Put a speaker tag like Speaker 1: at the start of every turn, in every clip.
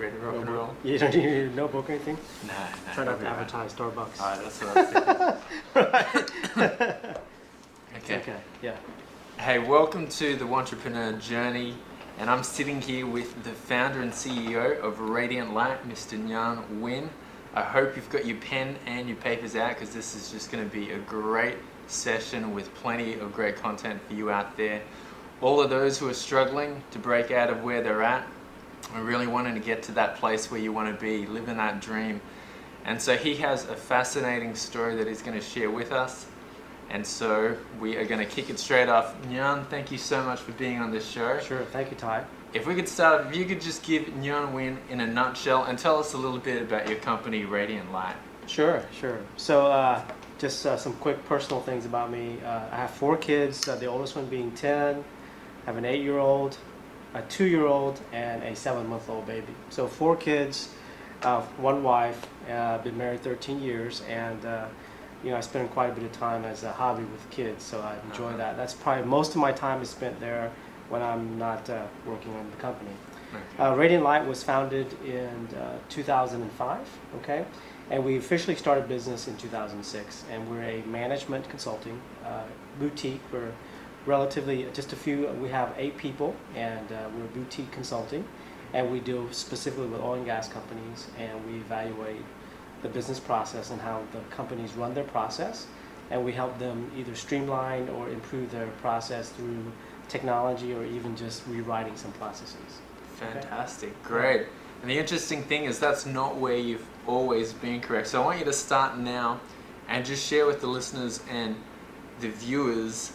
Speaker 1: ready to rock and roll?
Speaker 2: You don't need a notebook or anything?
Speaker 1: No.
Speaker 2: Try not to advertise Starbucks.
Speaker 1: Alright, that's what I was thinking.
Speaker 2: Okay, yeah.
Speaker 1: Hey, welcome to the Wantrepreneur journey, and I'm sitting here with the founder and CEO of Radiant Light, Mr. Nguyen. I hope you've got your pen and your papers out, because this is just going to be a great session with plenty of great content for you out there. All of those who are struggling to break out of where they're at, are really wanting to get to that place where you want to be, living that dream. And so he has a fascinating story that he's going to share with us. And so we are going to kick it straight off. Nhan, thank you so much for being on this show.
Speaker 2: Sure, thank you, Ty.
Speaker 1: If we could start, if you could just give Nguyen in a nutshell and tell us a little bit about your company, Radiant Light.
Speaker 2: Sure. So just some quick personal things about me. I have 4 kids, the oldest one being 10. I have an 8-year-old, a 2-year-old, and a 7-month-old baby. So 4 kids, 1 wife, been married 13 years, and I spend quite a bit of time as a hobby with kids, so I enjoy that. That's probably most of my time is spent there when I'm not working on the company. Radiant Light was founded in 2005, okay? And we officially started business in 2006, and we're a management consulting boutique. We're relatively we have 8 people, and we're boutique consulting, and we deal specifically with oil and gas companies, and we evaluate the business process and how the companies run their process, and we help them either streamline or improve their process through technology or even just rewriting some processes.
Speaker 1: Fantastic, okay. Great. And the interesting thing is that's not where you've always been, correct? So I want you to start now and just share with the listeners and the viewers,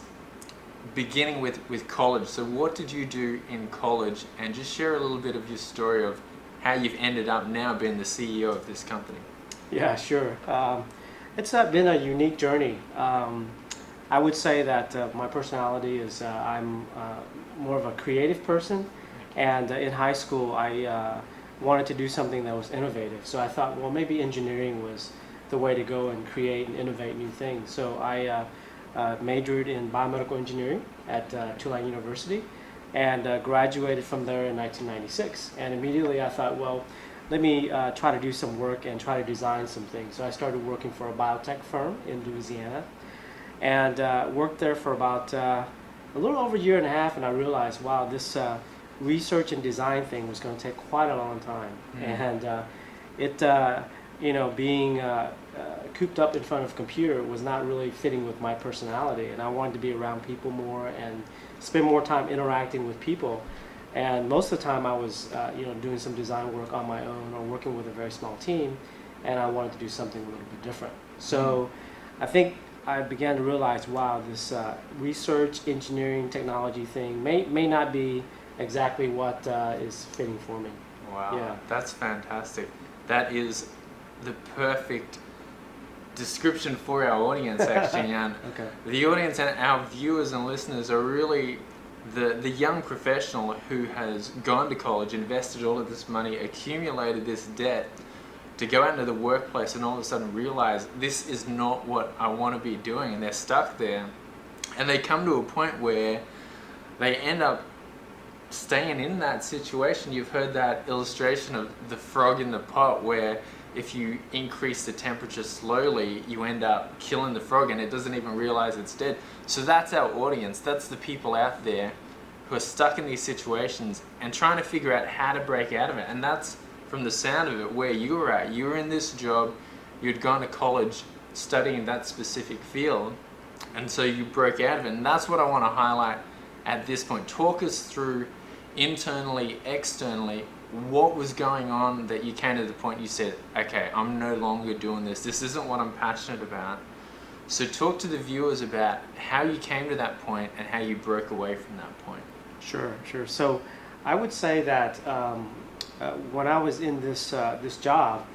Speaker 1: beginning with college. So what did you do in college, and just share a little bit of your story of how you've ended up now being the CEO of this company.
Speaker 2: Yeah, sure. It's been a unique journey. I would say that my personality is I'm more of a creative person, and in high school I wanted to do something that was innovative. So I thought, well, maybe engineering was the way to go and create and innovate new things. So I majored in biomedical engineering at Tulane University, and graduated from there in 1996. And immediately I thought, well, let me try to do some work and try to design some things. So I started working for a biotech firm in Louisiana, and worked there for about a little over a year and a half, and I realized, wow, this research and design thing was going to take quite a long time. And being cooped up in front of a computer was not really fitting with my personality, and I wanted to be around people more and spend more time interacting with people. And most of the time I was doing some design work on my own or working with a very small team, and I wanted to do something a little bit different. So I think I began to realize, wow, this research, engineering, technology thing may not be exactly what is fitting for me.
Speaker 1: Wow,
Speaker 2: yeah.
Speaker 1: That's fantastic. That is the perfect description for our audience, actually. And
Speaker 2: okay.
Speaker 1: The audience and our viewers and listeners are really the young professional who has gone to college, invested all of this money, accumulated this debt to go out into the workplace and all of a sudden realize this is not what I want to be doing, and they're stuck there. And they come to a point where they end up staying in that situation. You've heard that illustration of the frog in the pot, where if you increase the temperature slowly, you end up killing the frog and it doesn't even realize it's dead. So that's our audience. That's the people out there who are stuck in these situations and trying to figure out how to break out of it. And that's, from the sound of it, where you were at. You were in this job, you'd gone to college studying that specific field, and so you broke out of it. And that's what I want to highlight at this point. Talk us through internally, externally, what was going on that you came to the point you said, okay, I'm no longer doing this. This isn't what I'm passionate about. So talk to the viewers about how you came to that point and how you broke away from that point.
Speaker 2: Sure. So I would say that when I was in this job,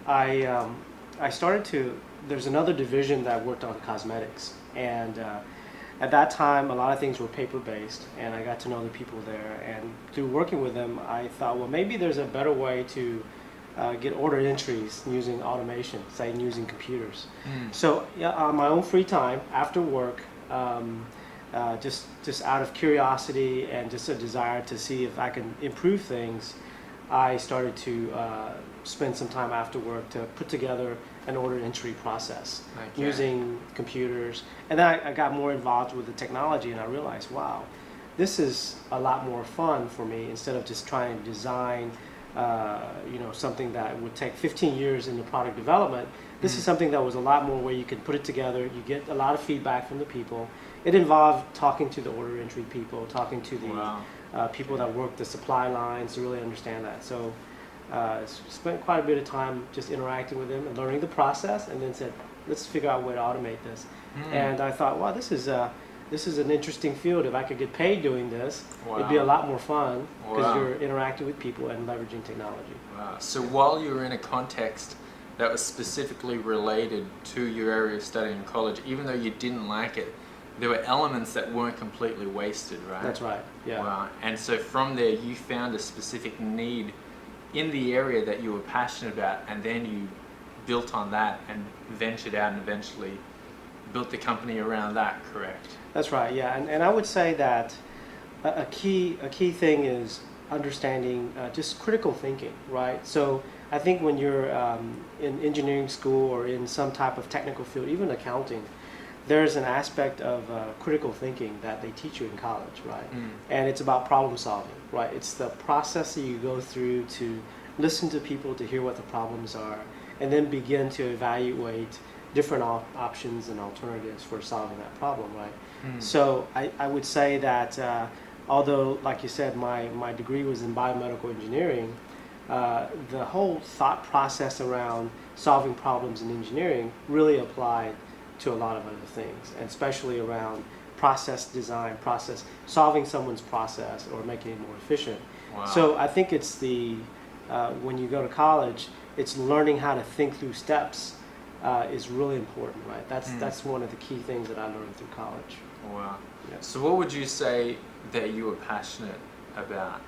Speaker 2: I started to, there's another division that worked on cosmetics, and at that time a lot of things were paper-based, and I got to know the people there, and through working with them I thought, well, maybe there's a better way to get order entries using automation, say using computers. So on my own free time after work, just out of curiosity and just a desire to see if I can improve things, I started to spend some time after work to put together an order entry process using computers. And then I got more involved with the technology, and I realized, wow, this is a lot more fun for me instead of just trying to design something that would take 15 years in the product development. This is something that was a lot more where you can put it together, you get a lot of feedback from the people. It involved talking to the order entry people, talking to the people that work the supply lines to really understand that. So spent quite a bit of time just interacting with them and learning the process, and then said, let's figure out a way to automate this. And I thought, wow, this is an interesting field. If I could get paid doing this, it'd be a lot more fun because you're interacting with people and leveraging technology.
Speaker 1: Wow. So while you were in a context that was specifically related to your area of study in college, even though you didn't like it, there were elements that weren't completely wasted, right?
Speaker 2: That's right, yeah.
Speaker 1: Wow. And so from there you found a specific need in the area that you were passionate about, and then you built on that and ventured out and eventually built the company around that, correct?
Speaker 2: That's right, yeah. And I would say that a key thing is understanding just critical thinking, right? So I think when you're in engineering school or in some type of technical field, even accounting, there's an aspect of critical thinking that they teach you in college, right? And it's about problem solving, right? It's the process that you go through to listen to people, to hear what the problems are, and then begin to evaluate different options and alternatives for solving that problem, right? So I would say that although, like you said, my degree was in biomedical engineering, the whole thought process around solving problems in engineering really applied to a lot of other things, and especially around process design, solving someone's process or making it more efficient.
Speaker 1: Wow.
Speaker 2: So I think it's when you go to college, it's learning how to think through steps is really important, right? That's one of the key things that I learned through college.
Speaker 1: Wow.
Speaker 2: Yeah.
Speaker 1: So what would you say that you were passionate about?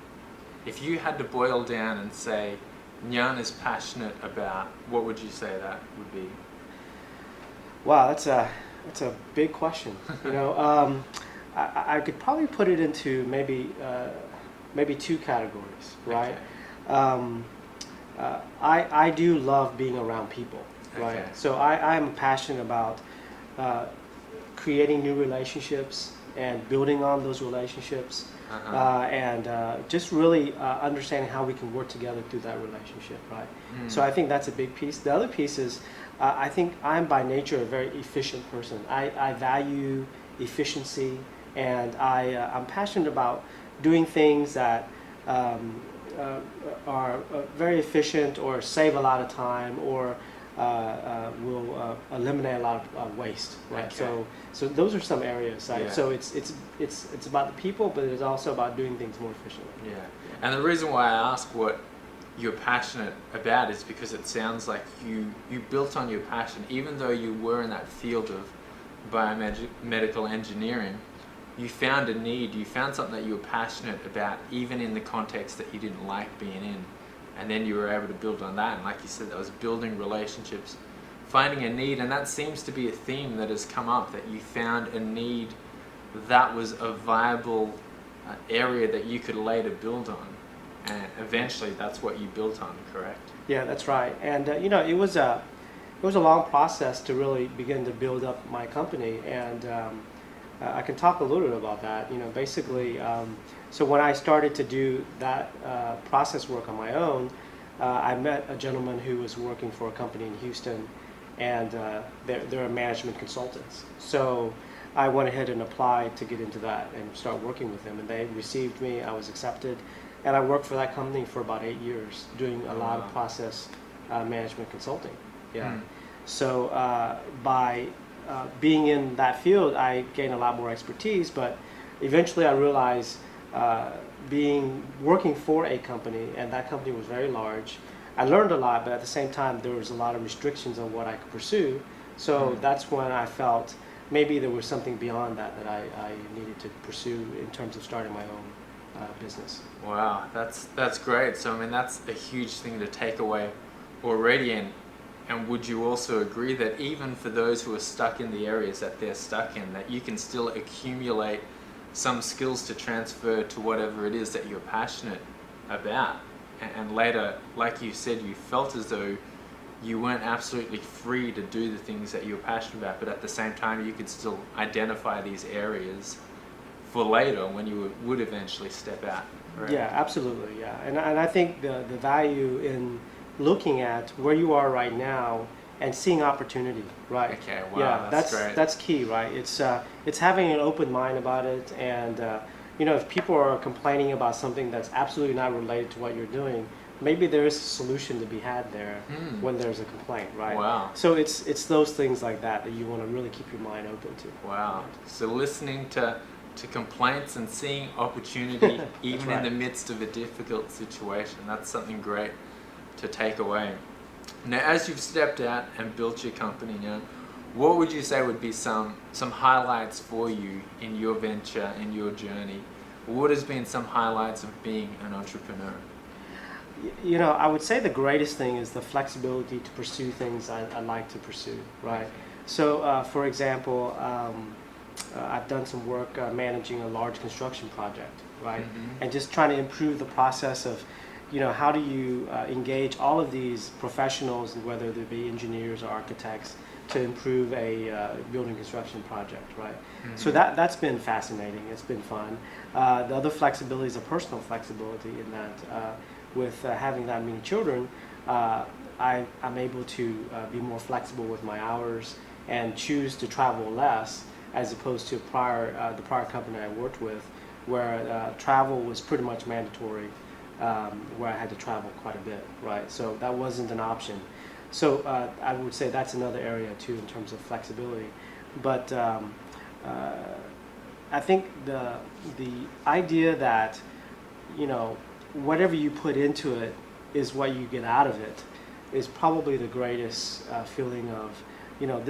Speaker 1: If you had to boil down and say Nhan is passionate about, what would you say that would be?
Speaker 2: Wow, that's a big question. I could probably put it into maybe two categories, right?
Speaker 1: Okay.
Speaker 2: I do love being around people, right?
Speaker 1: Okay.
Speaker 2: So I am passionate about creating new relationships and building on those relationships, and just really understanding how we can work together through that relationship, right? So I think that's a big piece. The other piece is I think I'm by nature a very efficient person. I value efficiency, and I'm passionate about doing things that are very efficient or save a lot of time or will eliminate a lot of waste, right?
Speaker 1: Okay.
Speaker 2: So those are some areas. Right?
Speaker 1: Yeah.
Speaker 2: So it's about the people, but it's also about doing things more efficiently.
Speaker 1: Yeah. And the reason why I ask what you're passionate about is because it sounds like you built on your passion, even though you were in that field of biomedical engineering. You found a need, you found something that you were passionate about, even in the context that you didn't like being in. And then you were able to build on that. And like you said, that was building relationships, finding a need. And that seems to be a theme that has come up, that you found a need that was a viable area that you could later build on. And eventually that's what you built on, correct? Yeah,
Speaker 2: that's right. And it was a long process to really begin to build up my company. And I can talk a little bit about that. Basically, so when I started to do that process work on my own, I met a gentleman who was working for a company in Houston, and they're management consultants. So I went ahead and applied to get into that and start working with them, and they received me. I was accepted, and I worked for that company for about 8 years, doing a lot of process management consulting. Yeah. So by being in that field, I gained a lot more expertise, but eventually I realized working for a company, and that company was very large, I learned a lot, but at the same time there was a lot of restrictions on what I could pursue. So that's when I felt maybe there was something beyond that I needed to pursue in terms of starting my own business. Wow,
Speaker 1: that's great. So I mean, that's a huge thing to take away already. And would you also agree that even for those who are stuck in the areas that they're stuck in, that you can still accumulate some skills to transfer to whatever it is that you're passionate about, and later, like you said, you felt as though you weren't absolutely free to do the things that you were passionate about, but at the same time you could still identify these areas for later when you would eventually step out. Right?
Speaker 2: Yeah, absolutely. Yeah, and I think the value in looking at where you are right now and seeing opportunity, right?
Speaker 1: Okay, wow,
Speaker 2: Yeah,
Speaker 1: that's great.
Speaker 2: that's key, right? It's having an open mind about it, and you know, if people are complaining about something that's absolutely not related to what you're doing, maybe there is a solution to be had there when there's a complaint, right?
Speaker 1: Wow.
Speaker 2: So it's those things like that that you want to really keep your mind open to.
Speaker 1: Wow. So listening to complaints and seeing opportunity even
Speaker 2: right.
Speaker 1: in the midst of a difficult situation, that's something great to take away. Now, as you've stepped out and built your company now, what would you say would be some highlights for you in your venture, in your journey? What has been some highlights of being an entrepreneur?
Speaker 2: You know, I would say the greatest thing is the flexibility to pursue things I like to pursue, right? So, for example, I've done some work managing a large construction project, right? And just trying to improve the process of, you know, how do you engage all of these professionals, whether they be engineers or architects, to improve a building construction project, right? So that's been fascinating. It's been fun. The other flexibility is a personal flexibility in that with having that many children, I'm able to be more flexible with my hours and choose to travel less, as opposed to the prior company I worked with, where travel was pretty much mandatory, where I had to travel quite a bit, right? So that wasn't an option. So I would say that's another area too in terms of flexibility. But I think the idea that, you know, whatever you put into it is what you get out of it is probably the greatest feeling of, you know,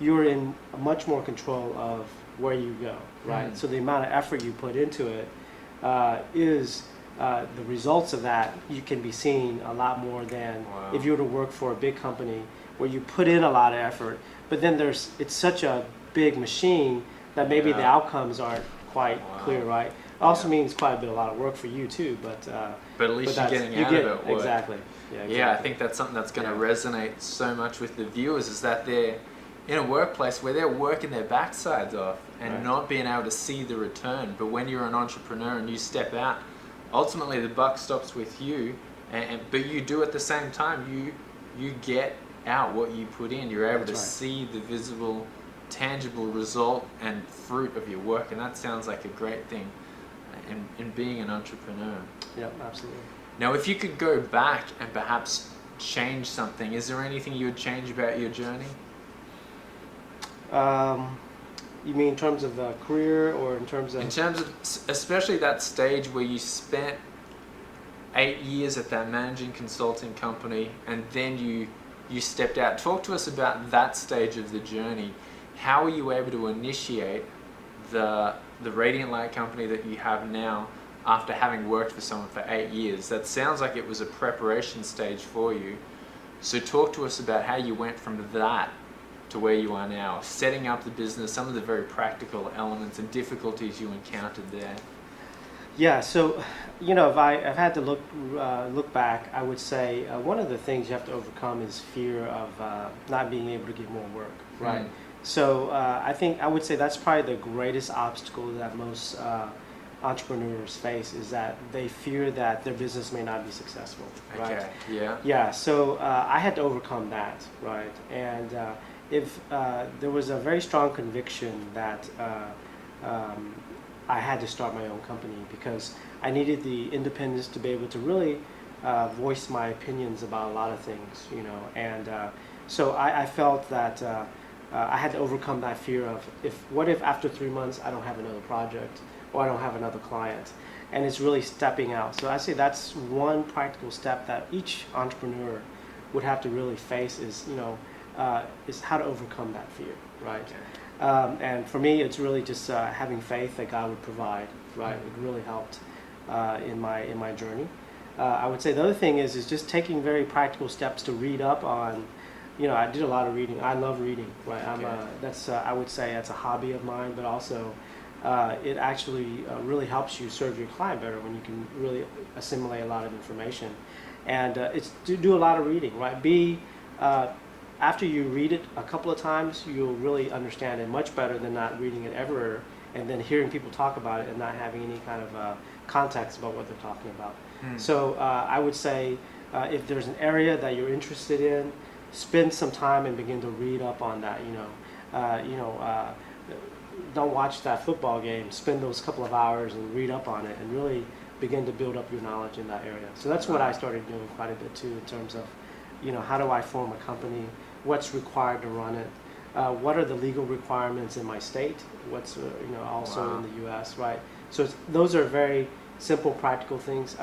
Speaker 2: you're in much more control of where you go, right? So the amount of effort you put into it is the results of that you can be seen a lot more than if you were to work for a big company where you put in a lot of effort, but then it's such a big machine that maybe the outcomes aren't quite clear, right? It also means quite a lot of work for you too, but
Speaker 1: at least you're getting out of it.
Speaker 2: Exactly. Yeah, exactly.
Speaker 1: Yeah, I think that's something that's going to resonate so much with the viewers, is that they're in a workplace where they're working their backsides off and not being able to see the return. But when you're an entrepreneur and you step out, ultimately the buck stops with you, but you do at the same time, you get out what you put in. You're able to see the visible, tangible result and fruit of your work, and that sounds like a great thing in being an entrepreneur.
Speaker 2: Yeah, absolutely.
Speaker 1: Now, if you could go back and perhaps change something, is there anything you would change about your journey?
Speaker 2: You mean in terms of career, or in terms of...
Speaker 1: In terms of, especially that stage where you spent 8 years at that managing consulting company, and then you stepped out. Talk to us about that stage of the journey. How were you able to initiate the Radiant Light company that you have now after having worked for someone for 8 years? That sounds like it was a preparation stage for you. So talk to us about how you went from that to where you are now, setting up the business, some of the very practical elements and difficulties you encountered there.
Speaker 2: Yeah, so, you know, if I've had to look back, I would say one of the things you have to overcome is fear of not being able to get more work, right? So I would say that's probably the greatest obstacle that most entrepreneurs face, is that they fear that their business may not be successful, right?
Speaker 1: Okay, yeah.
Speaker 2: Yeah, so I had to overcome that, right? And if there was a very strong conviction that I had to start my own company, because I needed the independence to be able to really voice my opinions about a lot of things, you know. And so I felt that I had to overcome that fear of, what if after 3 months I don't have another project, or I don't have another client, and it's really stepping out. So I say that's one practical step that each entrepreneur would have to really face, is, you know, is how to overcome that fear, right? Okay. And for me, it's really just having faith that God would provide, right? It really helped in my journey. I would say the other thing is just taking very practical steps to read up on. You know, I did a lot of reading. I love reading, right? I would say that's a hobby of mine, but also it actually really helps you serve your client better when you can really assimilate a lot of information. And it's to do a lot of reading, right? After you read it a couple of times, you'll really understand it much better than not reading it ever and then hearing people talk about it and not having any kind of context about what they're talking about. So I would say if there's an area that you're interested in, spend some time and begin to read up on that. Don't watch that football game. Spend those couple of hours and read up on it and really begin to build up your knowledge in that area. So that's what I started doing quite a bit too, in terms of, how do I form a company? What's required to run it? What are the legal requirements in my state? What's also in the U.S., right? So those are very simple, practical things.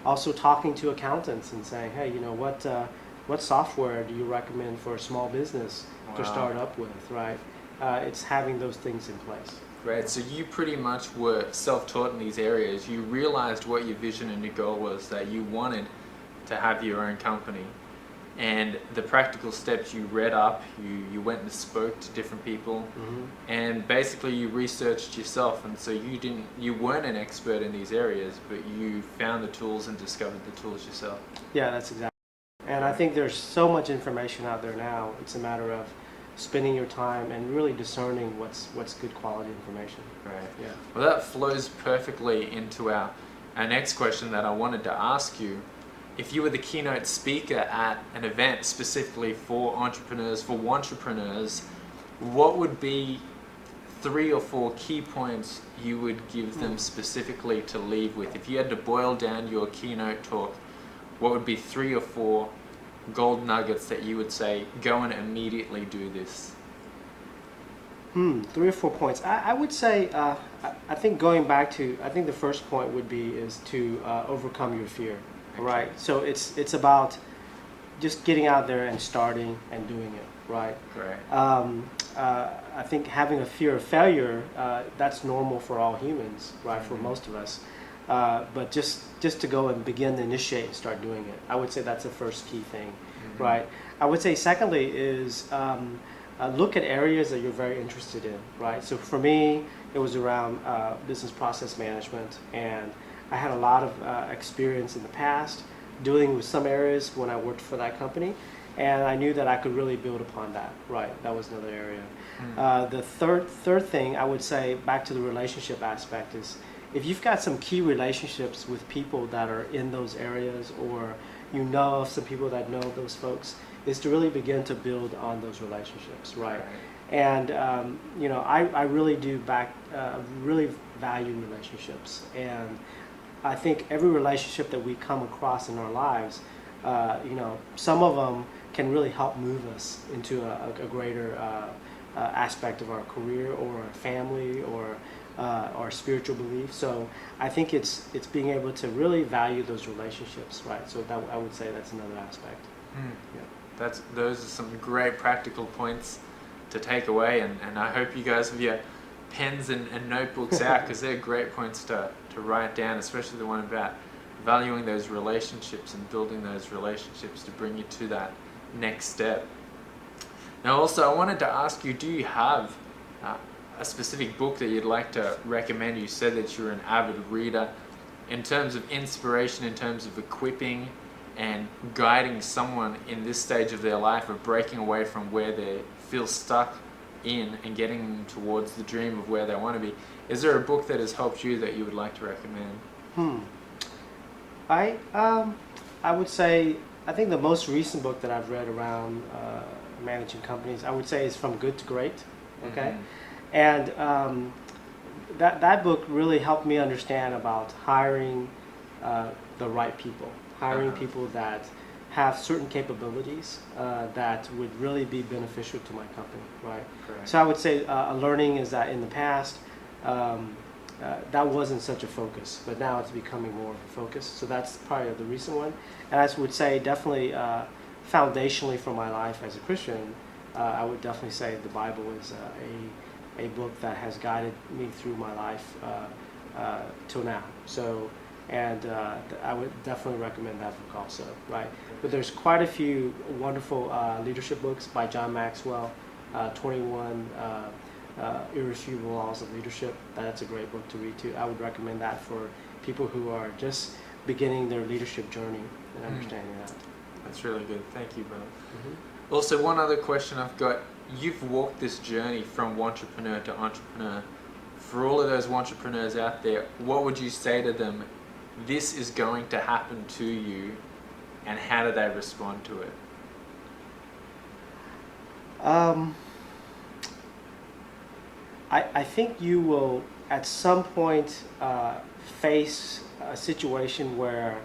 Speaker 2: Also talking to accountants and saying, hey, what software do you recommend for a small business to start up with, right? It's having those things in place.
Speaker 1: Great. So you pretty much were self-taught in these areas. You realized what your vision and your goal was, that you wanted to have your own company. And the practical steps you read up, you went and spoke to different people, and basically you researched yourself. And so you weren't an expert in these areas, but you found the tools and discovered the tools yourself.
Speaker 2: Yeah, that's exactly. And I think there's so much information out there now. It's a matter of spending your time and really discerning what's good quality information.
Speaker 1: Right.
Speaker 2: Yeah.
Speaker 1: Well, that flows perfectly into our next question that I wanted to ask you. If you were the keynote speaker at an event specifically for entrepreneurs, for Wantrepreneurs, what would be 3 or 4 key points you would give them specifically to leave with? If you had to boil down your keynote talk, what would be 3 or 4 gold nuggets that you would say, go and immediately do this?
Speaker 2: 3 or 4 points. I would say, I think going back to, I think the first point would be is to overcome your fear. Okay. Right. So it's about just getting out there and starting and doing it. Right.
Speaker 1: Right.
Speaker 2: I think having a fear of failure, that's normal for all humans, right? For most of us. But just to go and begin to initiate and start doing it. I would say that's the first key thing, right? I would say secondly is look at areas that you're very interested in, right? So for me, it was around business process management, and I had a lot of experience in the past dealing with some areas when I worked for that company, and I knew that I could really build upon that, right? That was another area. The third thing I would say, back to the relationship aspect, is if you've got some key relationships with people that are in those areas, or of some people that know those folks, is to really begin to build on those relationships, right? And I really do really value relationships, and I think every relationship that we come across in our lives, some of them can really help move us into a greater aspect of our career or our family or our spiritual belief. So I think it's being able to really value those relationships, right? So that, I would say that's another aspect. Yeah.
Speaker 1: Those are some great practical points to take away, and I hope you guys have your pens and notebooks out, because they're great points to write down, especially the one about valuing those relationships and building those relationships to bring you to that next step. Now also, I wanted to ask you, do you have a specific book that you'd like to recommend? You said that you're an avid reader. In terms of inspiration, in terms of equipping and guiding someone in this stage of their life of breaking away from where they feel stuck in and getting them towards the dream of where they want to be, is there a book that has helped you that you would like to recommend?
Speaker 2: I would say, I think the most recent book that I've read around managing companies, I would say, is From Good to Great. Okay. And that book really helped me understand about hiring the right people, hiring people that have certain capabilities that would really be beneficial to my company, right? Correct. So I would say a learning is that in the past, that wasn't such a focus, but now it's becoming more of a focus. So that's probably the recent one. And I would say definitely foundationally for my life as a Christian, I would definitely say the Bible is a book that has guided me through my life till now. So, and I would definitely recommend that book also, right? But there's quite a few wonderful leadership books by John Maxwell, 21 Irrefutable Laws of Leadership. That's a great book to read too. I would recommend that for people who are just beginning their leadership journey and understanding that.
Speaker 1: That's really good. Thank you, brother.
Speaker 2: Mm-hmm.
Speaker 1: Also, one other question I've got. You've walked this journey from wantrepreneur to entrepreneur. For all of those wantrepreneurs out there, what would you say to them? This is going to happen to you, and how do they respond to it?
Speaker 2: I think you will at some point face a situation where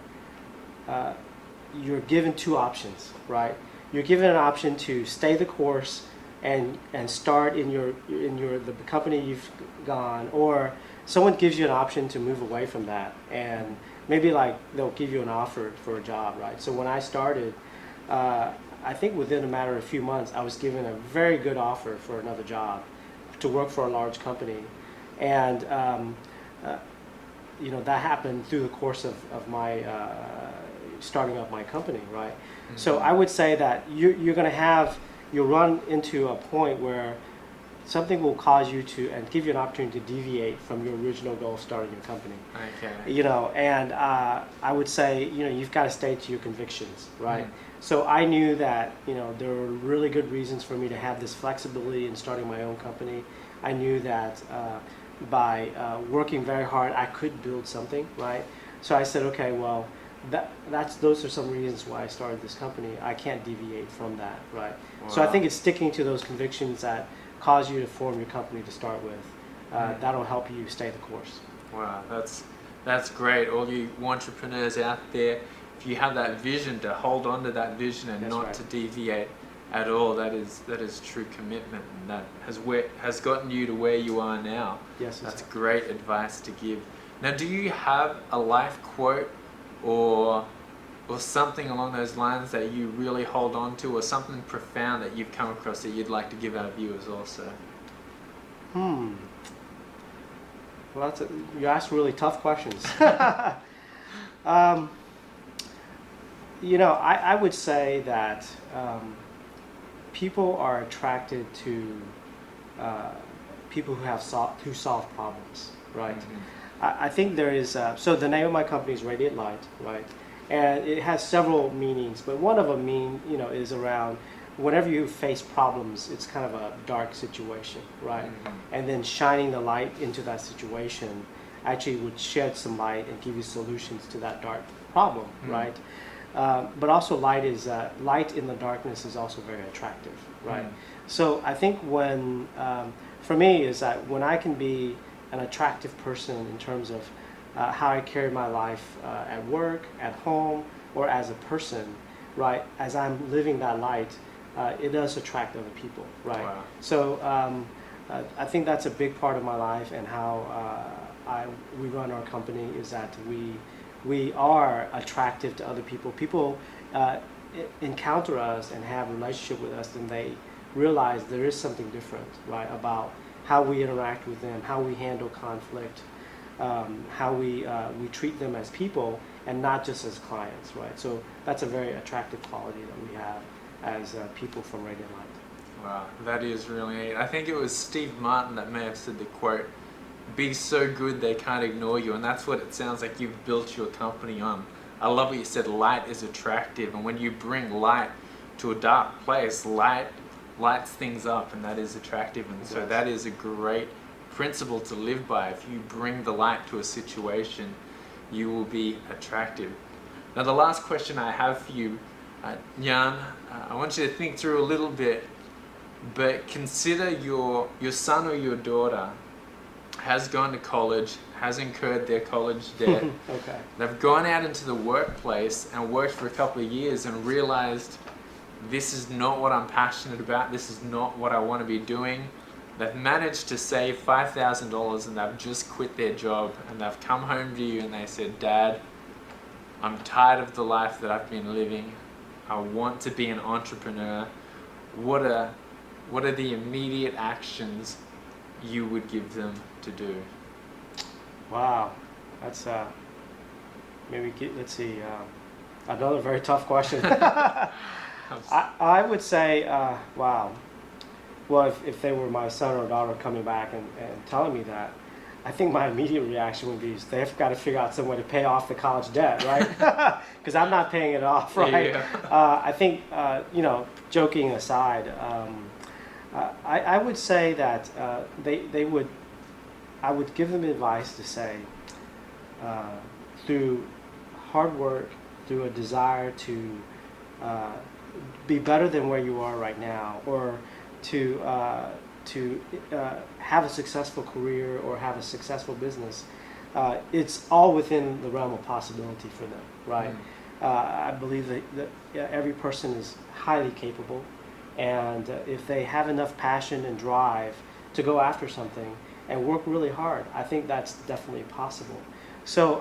Speaker 2: you're given two options, right? You're given an option to stay the course and start in the company you've gone, or someone gives you an option to move away from that, and maybe like they'll give you an offer for a job, right? So when I started, I think within a matter of a few months, I was given a very good offer for another job to work for a large company, and that happened through the course of my starting up my company, right? Mm-hmm. So I would say that you're going to you'll run into a point where something will cause you to and give you an opportunity to deviate from your original goal of starting your company.
Speaker 1: Okay.
Speaker 2: And I would say you've got to stay to your convictions, right? So I knew that there were really good reasons for me to have this flexibility in starting my own company. I knew that by working very hard, I could build something, right? So I said, okay, well, those are some reasons why I started this company. I can't deviate from that, right? Wow. So I think it's sticking to those convictions that cause you to form your company to start with. That'll help you stay the course.
Speaker 1: Wow, that's great. All you entrepreneurs out there, if you have that vision, to hold on to that vision and not to deviate at all, that is true commitment, and that has gotten you to where you are now.
Speaker 2: Yes,
Speaker 1: that's great advice to give. Now, do you have a life quote or something along those lines that you really hold on to, or something profound that you've come across that you'd like to give our viewers also?
Speaker 2: Well, you ask really tough questions. I would say that people are attracted to people who solve problems, right? Mm-hmm. I think there is, so the name of my company is Radiant Light, right? And it has several meanings, but one of them is around whenever you face problems, it's kind of a dark situation, right? Mm-hmm. And then shining the light into that situation actually would shed some light and give you solutions to that dark problem, right? But also light in the darkness is also very attractive, right? So I think for me is that when I can be an attractive person in terms of how I carry my life at work, at home, or as a person, right? As I'm living that light, it does attract other people, right? Wow. So I think that's a big part of my life, and how we run our company is that we are attractive to other people. People encounter us and have a relationship with us, and they realize there is something different, right, about how we interact with them, how we handle conflict, how we treat them as people and not just as clients, right? So that's a very attractive quality that we have as people from Radiant Light.
Speaker 1: Wow, that is really neat. I think it was Steve Martin that may have said the quote, "Be so good they can't ignore you," and that's what it sounds like you've built your company on. I love what you said, light is attractive, and when you bring light to a dark place, lights things up, and that is attractive, and so that is a great principle to live by. If you bring the light to a situation, you will be attractive. Now, the last question I have for you, Nhan, I want you to think through a little bit, but consider your son or your daughter has gone to college, has incurred their college debt.
Speaker 2: Okay.
Speaker 1: They've gone out into the workplace and worked for a couple of years and realized this is not what I'm passionate about, this is not what I want to be doing. They've managed to save $5,000 and they've just quit their job, and they've come home to you and they said, "Dad, I'm tired of the life that I've been living. I want to be an entrepreneur." What are the immediate actions you would give them to do?
Speaker 2: Wow, that's let's see, another very tough question. I would say, wow, well, if they were my son or daughter coming back and telling me that, I think my immediate reaction would be they've got to figure out some way to pay off the college debt, right? Because I'm not paying it off, right?
Speaker 1: Yeah.
Speaker 2: I think, joking aside, I would say that I would give them advice to say, through hard work, through a desire to be better than where you are right now, or to have a successful career or have a successful business, it's all within the realm of possibility for them, right? I believe that every person is highly capable, and if they have enough passion and drive to go after something and work really hard, I think that's definitely possible. So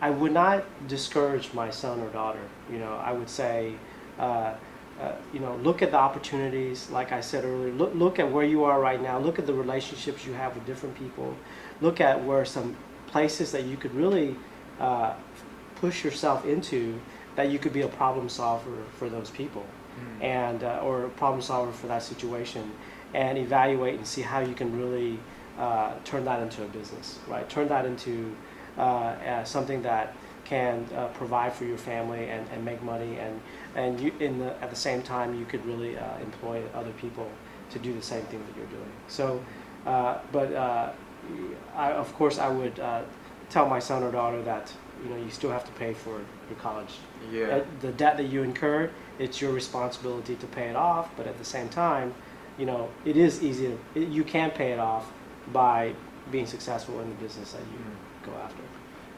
Speaker 2: I would not discourage my son or daughter. I would say, look at the opportunities. Like I said earlier, look at where you are right now. Look at the relationships you have with different people. Look at where some places that you could really push yourself into, that you could be a problem solver for those people, and or a problem solver for that situation, and evaluate and see how you can really turn that into a business, right? Turn that into something that can provide for your family and make money, and you at the same time you could really employ other people to do the same thing that you're doing. So, of course I would tell my son or daughter that you still have to pay for your college.
Speaker 1: Yeah.
Speaker 2: The debt that you incurred, it's your responsibility to pay it off. But at the same time, it is easy. You can pay it off by being successful in the business that you go after.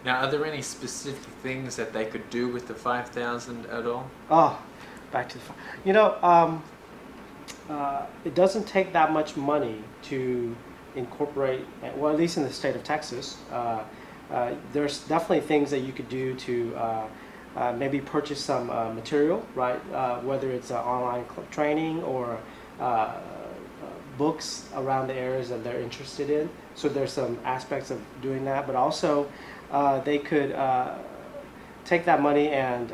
Speaker 1: Now, are there any specific things that they could do with the $5,000 at all?
Speaker 2: Oh, back to the it doesn't take that much money to incorporate. Well, at least in the state of Texas, there's definitely things that you could do to maybe purchase some material, right? Whether it's online training or books around the areas that they're interested in. So there's some aspects of doing that, but also they could take that money and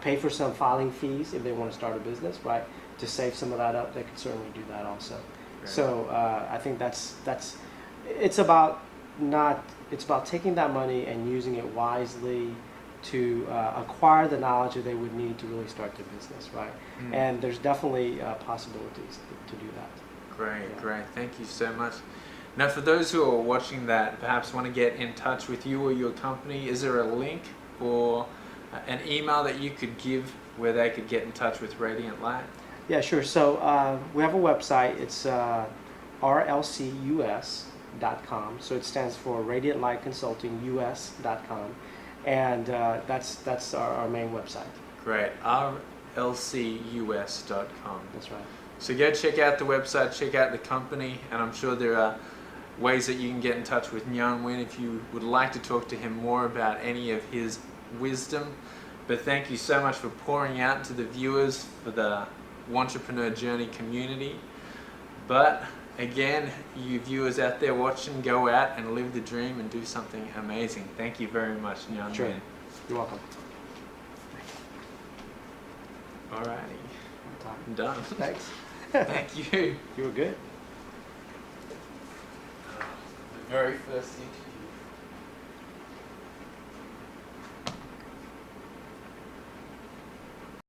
Speaker 2: pay for some filing fees if they want to start a business, right? To save some of that up, they could certainly do that also. Right. So I think it's about taking that money and using it wisely to acquire the knowledge that they would need to really start their business, right? And there's definitely possibilities to do that.
Speaker 1: Great. Thank you so much. Now, for those who are watching that perhaps want to get in touch with you or your company, is there a link or an email that you could give where they could get in touch with Radiant Light?
Speaker 2: Yeah, sure. So we have a website. It's rlcus.com. So it stands for Radiant Light Consulting US.com. And that's our main website.
Speaker 1: Great. rlcus.com.
Speaker 2: That's right.
Speaker 1: So go check out the website, check out the company, and I'm sure there are ways that you can get in touch with Nguyen if you would like to talk to him more about any of his wisdom. But thank you so much for pouring out to the viewers for the Wantrepreneur Journey community. But again, you viewers out there watching, go out and live the dream and do something amazing. Thank you very much, Nhan.
Speaker 2: Sure. You're welcome.
Speaker 1: Alrighty. I'm done.
Speaker 2: Thanks.
Speaker 1: Thank you.
Speaker 2: You were good.
Speaker 1: The very first thing.